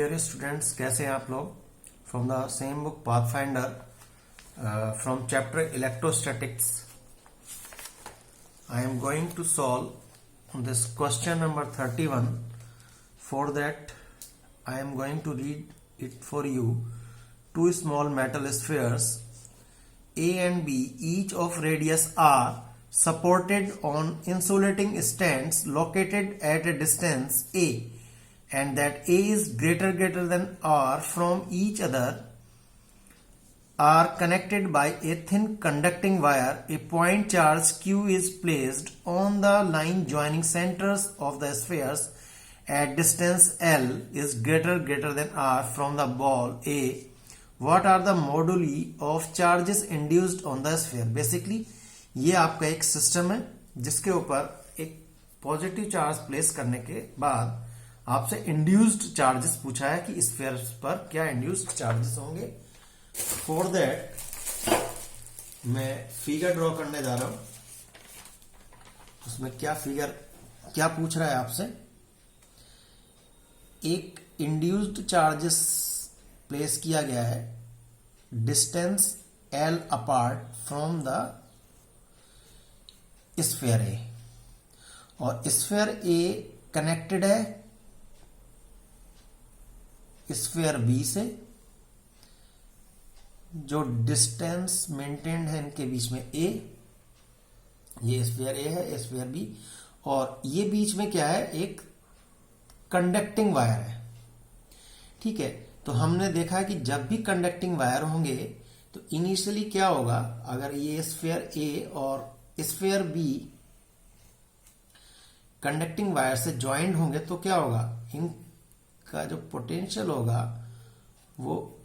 Dear students, कैसे हैं आप लोग? From the same book pathfinder from chapter electrostatics I am going to solve this question number 31. For that I am going to read it for you. Two small metal spheres A and B, each of radius r, supported on insulating stands located at a distance a, and that a is greater than r from each other, are connected by a thin conducting wire. A point charge q is placed on the line joining centers of the spheres at distance l is greater than r from the ball a. What are the moduli of charges induced on the sphere? Basically ये आपका एक system है जिसके ऊपर एक positive charge place करने के बाद आपसे इंड्यूस्ड चार्जेस पूछा है कि स्फीयर पर क्या इंड्यूस्ड चार्जेस होंगे. फॉर दैट मैं फिगर ड्रॉ करने जा रहा हूं. उसमें क्या पूछ रहा है आपसे? एक इंड्यूस्ड चार्जेस प्लेस किया गया है distance L apart from the sphere A, और स्फीयर ए कनेक्टेड है स्फीयर बी से. जो डिस्टेंस मेंटेन्ड है इनके बीच में ए, ये स्फीयर ए है, स्फीयर बी, और ये बीच में क्या है? एक कंडक्टिंग वायर है. ठीक है, तो हमने देखा कि जब भी कंडक्टिंग वायर होंगे तो इनिशियली क्या होगा? अगर ये स्फीयर ए और स्फीयर बी कंडक्टिंग वायर से ज्वाइंट होंगे तो क्या होगा? इनका जो पोटेंशियल होगा वो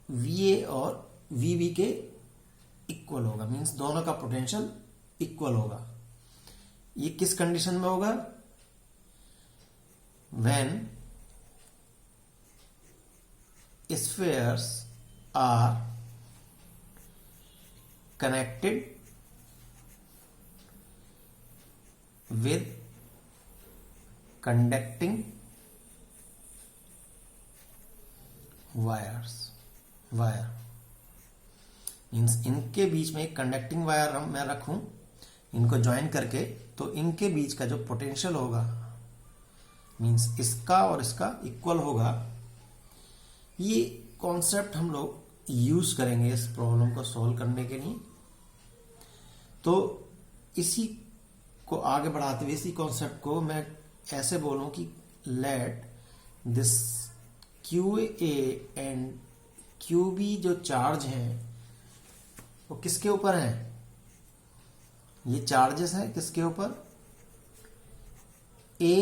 VA और VB के इक्वल होगा. मींस दोनों का पोटेंशियल इक्वल होगा. ये किस कंडीशन में होगा? When spheres are connected with conducting wire means इनके बीच में एक कंडक्टिंग वायर मैं रखूं, इनको ज्वाइन करके, तो इनके बीच का जो पोटेंशियल होगा मीन्स इसका और इसका इक्वल होगा. ये कॉन्सेप्ट हम लोग यूज करेंगे इस प्रॉब्लम को सॉल्व करने के लिए. तो इसी को आगे बढ़ाते हुए इसी कॉन्सेप्ट को मैं ऐसे बोलूं कि let this QA and QB जो चार्ज हैं वो किसके ऊपर हैं? ये चार्जेस हैं किसके ऊपर? A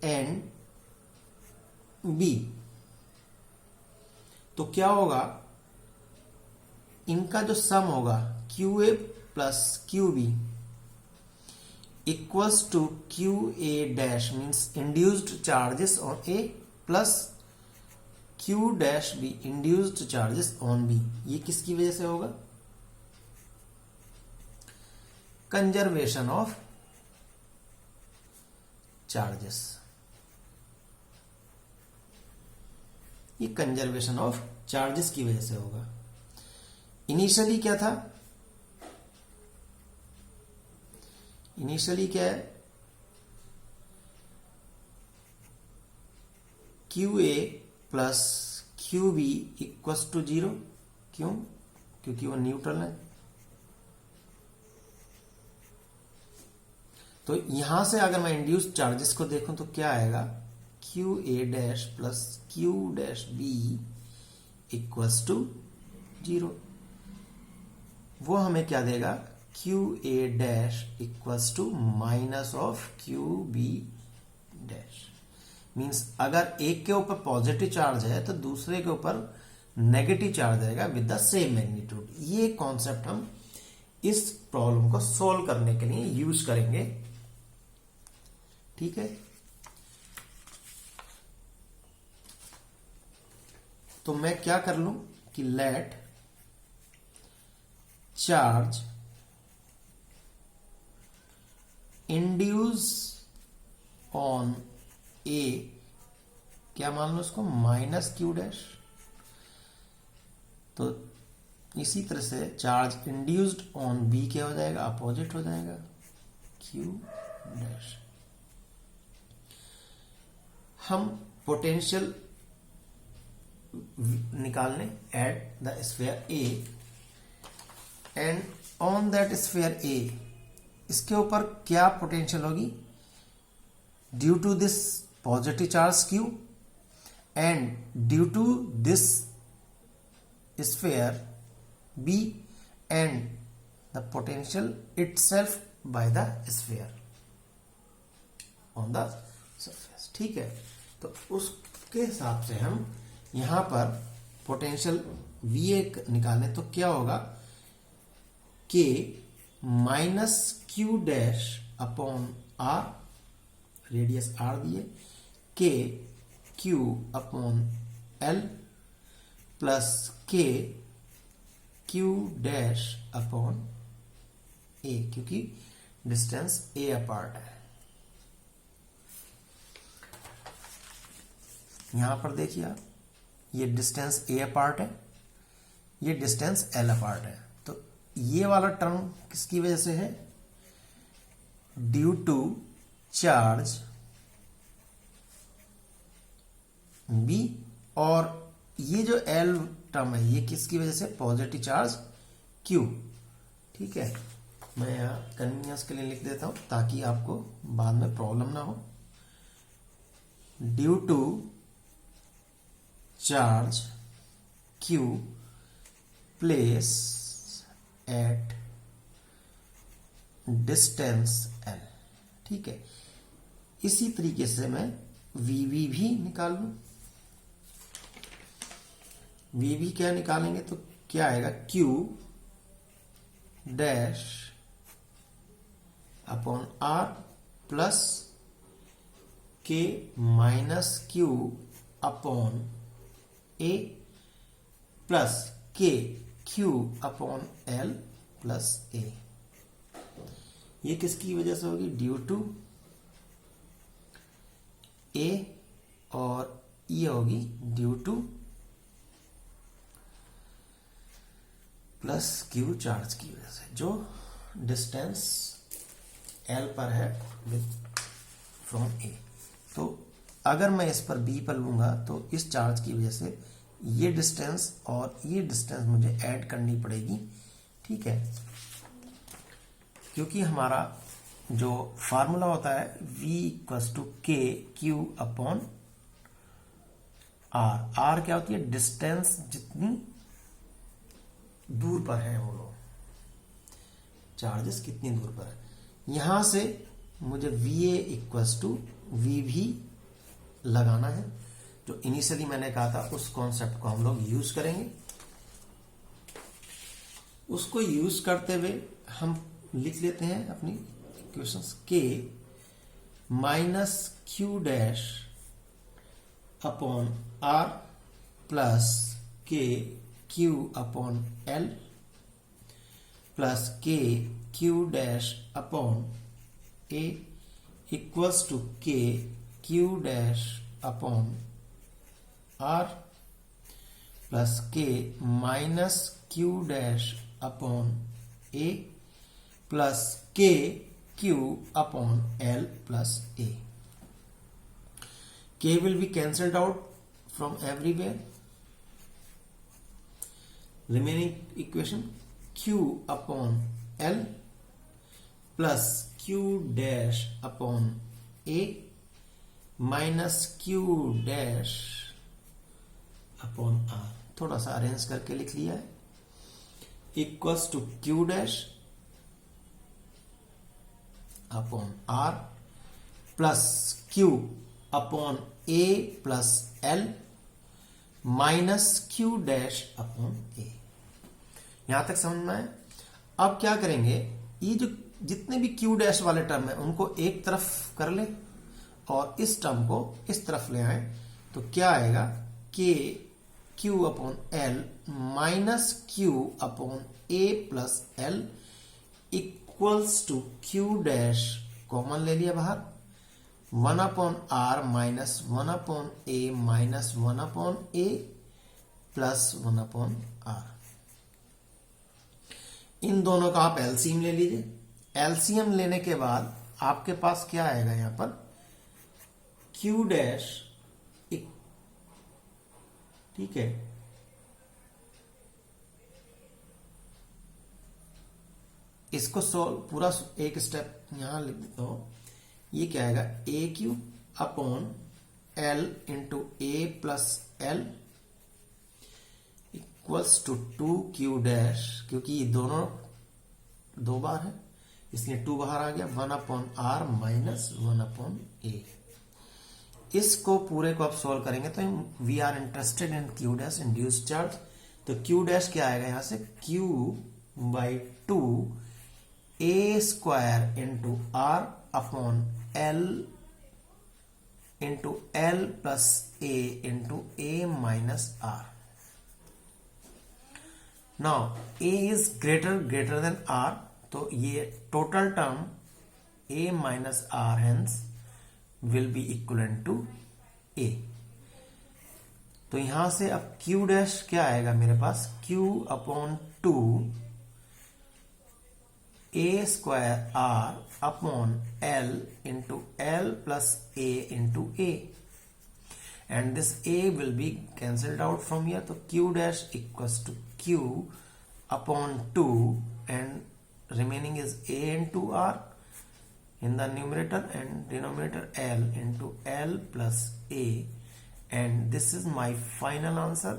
and B. तो क्या होगा? इनका जो सम होगा QA plus QB equals to QA dash means induced charges on A plus Q dash B induced charges on B. ये किसकी वजह से होगा? Conservation of charges. ये कंजर्वेशन ऑफ चार्जेस की वजह से होगा. इनिशियली क्या था? इनिशियली क्या है? QA plus QB equals to 0. क्यों? क्योंकि वो न्यूट्रल है. तो यहां से अगर मैं इंड्यूस्ड चार्जेस को देखूं तो क्या आएगा? QA dash plus Q dash B equals to 0. वो हमें क्या देगा? QA dash equals to minus of QB dash. Means अगर एक के ऊपर पॉजिटिव चार्ज है तो दूसरे के ऊपर नेगेटिव चार्ज आएगा विद द सेम मैग्नीट्यूड. ये कॉन्सेप्ट हम इस प्रॉब्लम को सॉल्व करने के लिए यूज करेंगे. ठीक है, तो मैं क्या कर लूं कि लेट चार्ज इंड्यूस ऑन ए क्या मान लो उसको, माइनस क्यू डैश। तो इसी तरह से चार्ज इंड्यूस्ड ऑन बी क्या हो जाएगा, अपोजिट हो जाएगा, क्यू डैश। हम पोटेंशियल निकालने at the sphere A and on that sphere A, इसके ऊपर क्या पोटेंशियल होगी, due to this positive charge Q and due to this sphere B and the potential itself by the sphere on the surface. ठीक है, तो उसके हिसाब से हम यहां पर पोटेंशियल VA निकालें तो क्या होगा, K minus Q dash upon R, radius R दिए, K Q upon L plus K Q dash upon A, क्योंकि डिस्टेंस A अपार्ट है। यहां पर देखिए आप, ये डिस्टेंस A अपार्ट है, ये डिस्टेंस L अपार्ट है। तो ये वाला टर्म किसकी वजह से है, ड्यू टू चार्ज B, और ये जो L टर्म है ये किसकी वजह से, पॉजिटिव चार्ज Q। ठीक है, मैं यहाँ कन्वीनियंस के लिए लिख देता हूं ताकि आपको बाद में प्रॉब्लम ना हो। Due to charge Q place at distance L। ठीक है, इसी तरीके से मैं VB भी निकाल लूं। VB क्या निकालेंगे तो क्या आएगा, Q dash upon R plus K minus Q upon A plus K Q upon L plus A। ये किसकी वजह से होगी, ड्यू टू A, और ये होगी due two plus Q charge की वजह से, जो डिस्टेंस L पर है विद फ्रॉम A। तो अगर मैं इस पर B पर लूंगा तो इस चार्ज की वजह से ये डिस्टेंस और ये डिस्टेंस मुझे ऐड करनी पड़ेगी। ठीक है, क्योंकि हमारा जो फार्मूला होता है V equals to K Q upon R। R क्या होती है, डिस्टेंस जितनी दूर पर है वो लोग, चार्जेस कितनी दूर पर है। यहां से मुझे VA इक्वल्स टू VB लगाना है, जो इनिशियली मैंने कहा था उस कॉन्सेप्ट को हम लोग यूज करेंगे। उसको यूज करते हुए हम लिख लेते हैं अपनी equations, K minus Q dash upon R plus K Q upon L plus K Q dash upon A equals to K Q dash upon R plus K minus Q dash upon A plus K Q upon L plus A। K will be cancelled out from everywhere. Remaining equation Q upon L plus Q dash upon A minus Q dash upon R। थोड़ा सा arrange करके लिख लिया है, equals to Q dash upon R plus Q upon A plus L minus Q dash upon A। यहां तक समझ में आए। अब क्या करेंगे, ये जो जितने भी Q डैश वाले टर्म है उनको एक तरफ कर ले और इस टर्म को इस तरफ ले आए, तो क्या आएगा, K Q upon L minus Q upon A plus L equals to Q dash common ले लिया बाहर, 1 upon r minus 1 upon a minus 1 upon a plus 1 upon r। इन दोनों का आप एलसीएम ले लीजिए। एलसीएम लेने के बाद आपके पास क्या आएगा यहां पर, q डैश, ठीक है, इसको सोल्व पूरा एक स्टेप यहां लिख देता हूं। ये क्या आएगा, A Q upon L into A plus L equals to 2q dash, क्योंकि ये दोनों दो बार है इसलिए 2 बाहर आ गया, 1 upon r minus 1 upon a. इसको पूरे को आप सोल्व करेंगे तो we are interested in q dash induced charge. तो q डैश क्या आएगा यहां से, q by 2 a square into r upon L into l plus a into a minus r. Now a is greater than r, तो ये total term a minus r hence will be equivalent to a। तो यहां से अब q dash क्या आएगा मेरे पास, q upon 2 a square r upon l into l plus a into a, and this a will be cancelled out from here. तो q dash equals to q upon 2 and remaining is a into r in the numerator and denominator l into l plus a, and this is my final answer.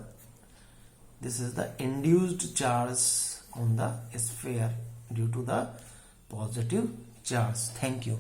This is the induced charge on the sphere due to the positive charge. Thank you.